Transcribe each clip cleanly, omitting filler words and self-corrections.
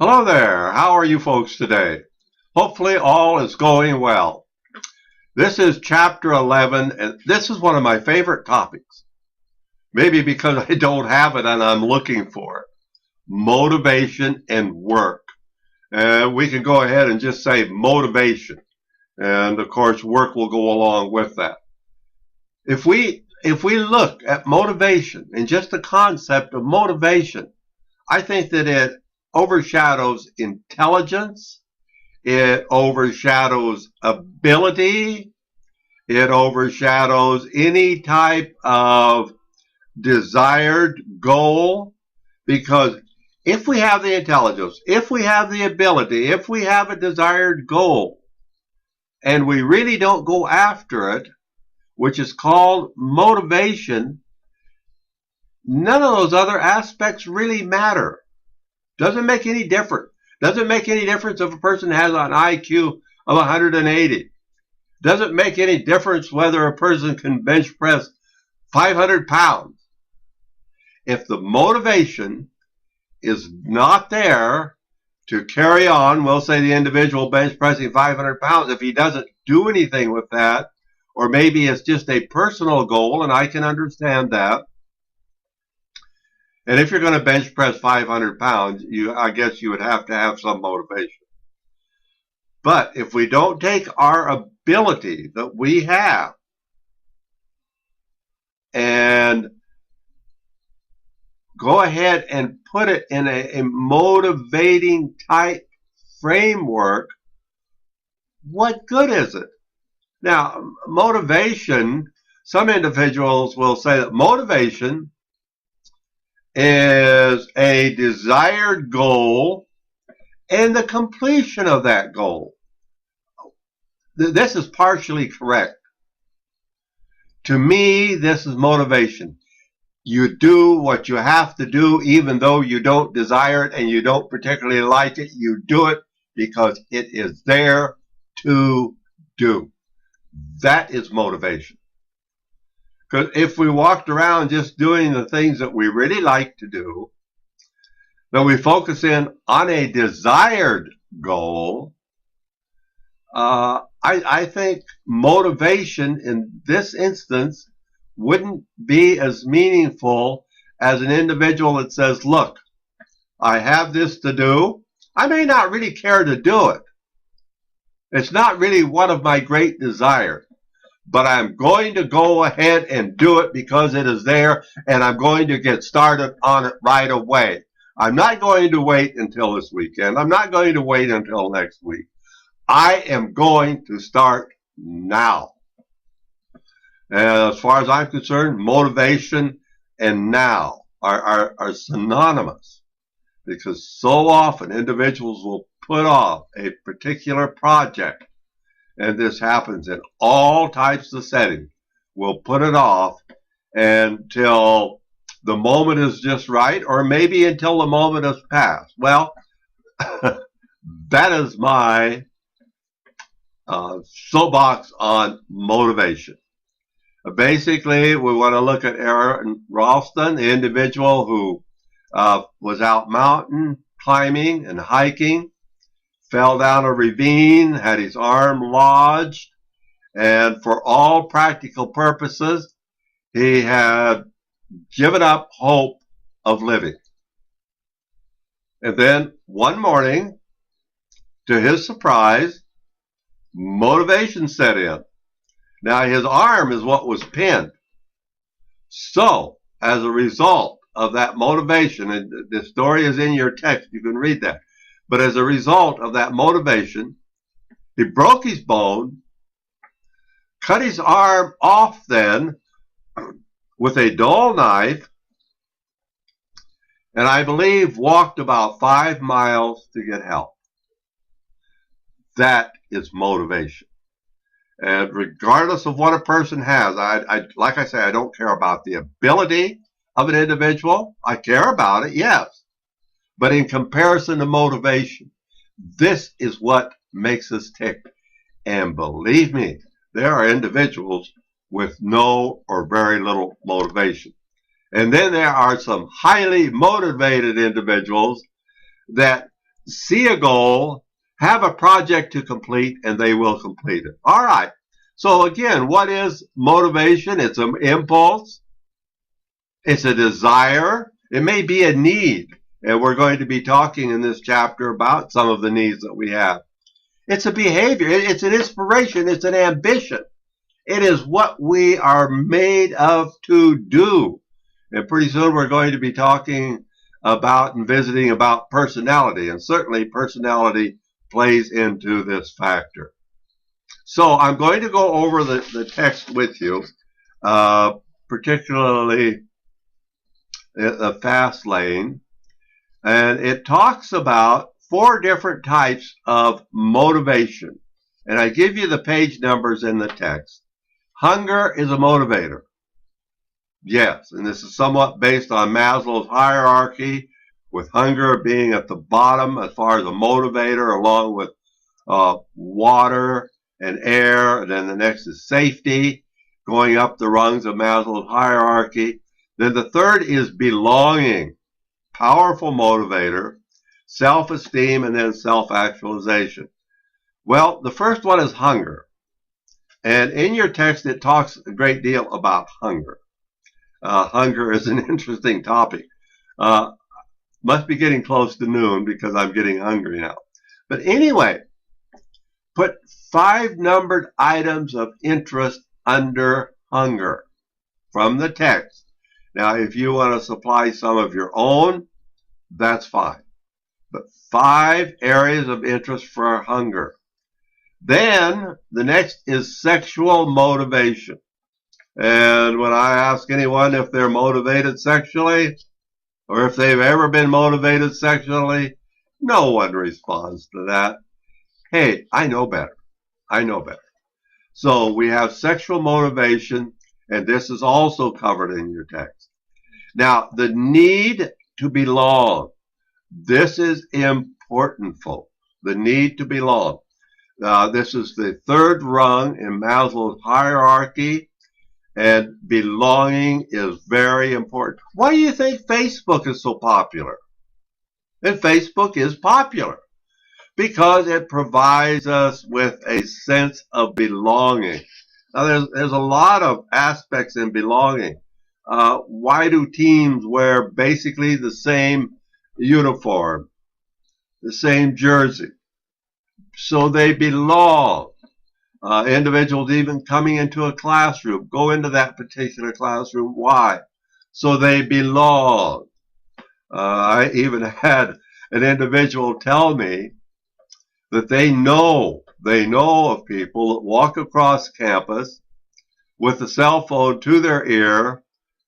Hello there. How are you folks today? Hopefully all is going well. This is chapter 11, and this is one of my favorite topics. Maybe because I don't have it and I'm looking for it. Motivation and work. And we can go ahead and just say motivation. And of course, work will go along with that. If we look at motivation and just the concept of motivation, I think that it overshadows intelligence. It overshadows ability. It overshadows any type of desired goal. Because if we have the intelligence, if we have the ability, if we have a desired goal, and we really don't go after it, which is called motivation, none of those other aspects really matter. Doesn't make any difference. Doesn't make any difference if a person has an IQ of 180. Doesn't make any difference whether a person can bench press 500 pounds. If the motivation is not there to carry on, we'll say the individual bench pressing 500 pounds, if he doesn't do anything with that, or maybe it's just a personal goal, and I can understand that. And if you're going to bench press 500 pounds, I guess you would have to have some motivation. But if we don't take our ability that we have and go ahead and put it in a motivating type framework, what good is it? Now, motivation, some individuals will say that motivation is a desired goal and the completion of that goal. This is partially correct. To me, this is motivation. You do what you have to do even though you don't desire it and you don't particularly like it. You do it because it is there to do. That is motivation. Because if we walked around just doing the things that we really like to do, then we focus in on a desired goal, I think motivation in this instance wouldn't be as meaningful as an individual that says, look, I have this to do. I may not really care to do it. It's not really one of my great desires. But I'm going to go ahead and do it because it is there, and I'm going to get started on it right away. I'm not going to wait until this weekend. I'm not going to wait until next week. I am going to start now. And as far as I'm concerned, motivation and now are synonymous, because so often individuals will put off a particular project. And this happens in all types of settings. We'll put it off until the moment is just right, or maybe until the moment has passed. Well, that is my soapbox on motivation. Basically, we want to look at Aron Ralston, the individual who was out mountain climbing and hiking, fell down a ravine, had his arm lodged, and for all practical purposes, he had given up hope of living. And then one morning, to his surprise, motivation set in. Now, his arm is what was pinned. So, as a result of that motivation, and the story is in your text, you can read that. But as a result of that motivation, he broke his bone, cut his arm off then with a dull knife, and I believe walked about 5 miles to get help. That is motivation. And regardless of what a person has, like I say, I don't care about the ability of an individual. I care about it, yes. But in comparison to motivation, this is what makes us tick. And believe me, there are individuals with no or very little motivation. And then there are some highly motivated individuals that see a goal, have a project to complete, and they will complete it. All right. So again, what is motivation? It's an impulse. It's a desire. It may be a need. And we're going to be talking in this chapter about some of the needs that we have. It's a behavior. It's an inspiration. It's an ambition. It is what we are made of to do. And pretty soon we're going to be talking about and visiting about personality. And certainly personality plays into this factor. So I'm going to go over the text with you, particularly the fast lane. And it talks about 4 different types of motivation. And I give you the page numbers in the text. Hunger is a motivator. Yes, and this is somewhat based on Maslow's hierarchy, with hunger being at the bottom as far as a motivator, along with water and air. And then the next is safety, going up the rungs of Maslow's hierarchy. Then the third is belonging, powerful motivator, self-esteem, and then self-actualization. Well, the first one is hunger. And in your text, it talks a great deal about hunger. Hunger is an interesting topic. Must be getting close to noon because I'm getting hungry now. But anyway, put 5 numbered items of interest under hunger from the text. Now, if you want to supply some of your own, that's fine. But 5 areas of interest for hunger. Then the next is sexual motivation. And when I ask anyone if they're motivated sexually, or if they've ever been motivated sexually, no one responds to that. Hey, I know better. I know better. So we have sexual motivation, and this is also covered in your text. Now, the need to belong. This is important, folks. The need to belong. This is the 3rd rung in Maslow's hierarchy, and belonging is very important. Why do you think Facebook is so popular? And Facebook is popular because it provides us with a sense of belonging. Now, there's a lot of aspects in belonging. Why do teams wear basically the same uniform, the same jersey? So they belong. Individuals even coming into a classroom go into that particular classroom. Why? So they belong. I even had an individual tell me that they know of people that walk across campus with the cell phone to their ear,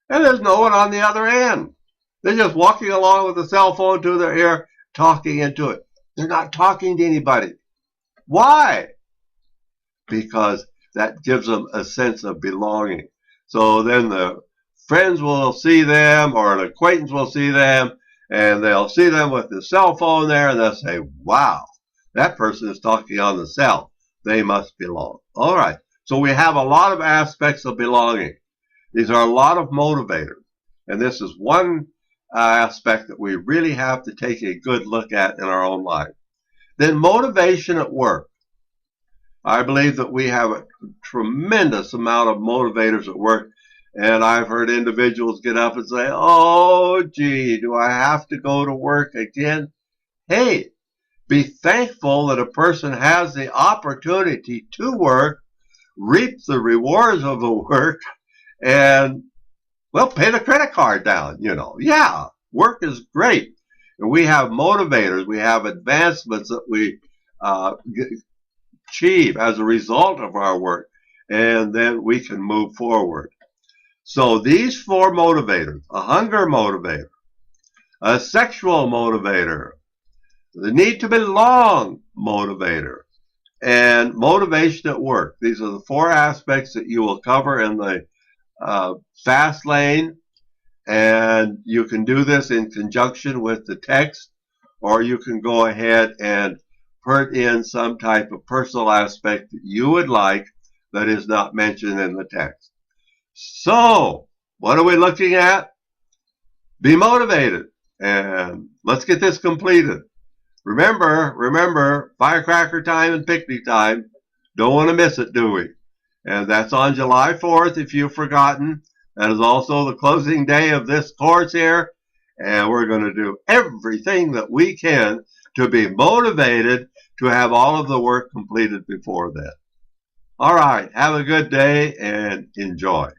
and there's no one on the other end. They're just walking along with the cell phone to their ear, talking into it. They're not talking to anybody. Why? Because that gives them a sense of belonging. So then the friends will see them, or an acquaintance will see them, and they'll see them with the cell phone there, and they'll say, wow, that person is talking on the cell. They must belong. All right. So we have a lot of aspects of belonging. These are a lot of motivators. And this is one aspect that we really have to take a good look at in our own life. Then motivation at work. I believe that we have a tremendous amount of motivators at work. And I've heard individuals get up and say, oh, gee, do I have to go to work again? Hey, be thankful that a person has the opportunity to work, reap the rewards of the work, and, well, pay the credit card down, Yeah, work is great. And we have motivators. We have advancements that we achieve as a result of our work. And then we can move forward. So these 4 motivators, a hunger motivator, a sexual motivator, the need to belong motivator, and motivation at work. These are the 4 aspects that you will cover in the fast lane, and you can do this in conjunction with the text, or you can go ahead and put in some type of personal aspect that you would like that is not mentioned in the text. So, what are we looking at? Be motivated, and let's get this completed. Remember, firecracker time and picnic time. Don't want to miss it, do we? And that's on July 4th, if you've forgotten. That is also the closing day of this course here. And we're going to do everything that we can to be motivated to have all of the work completed before then. All right. Have a good day and enjoy.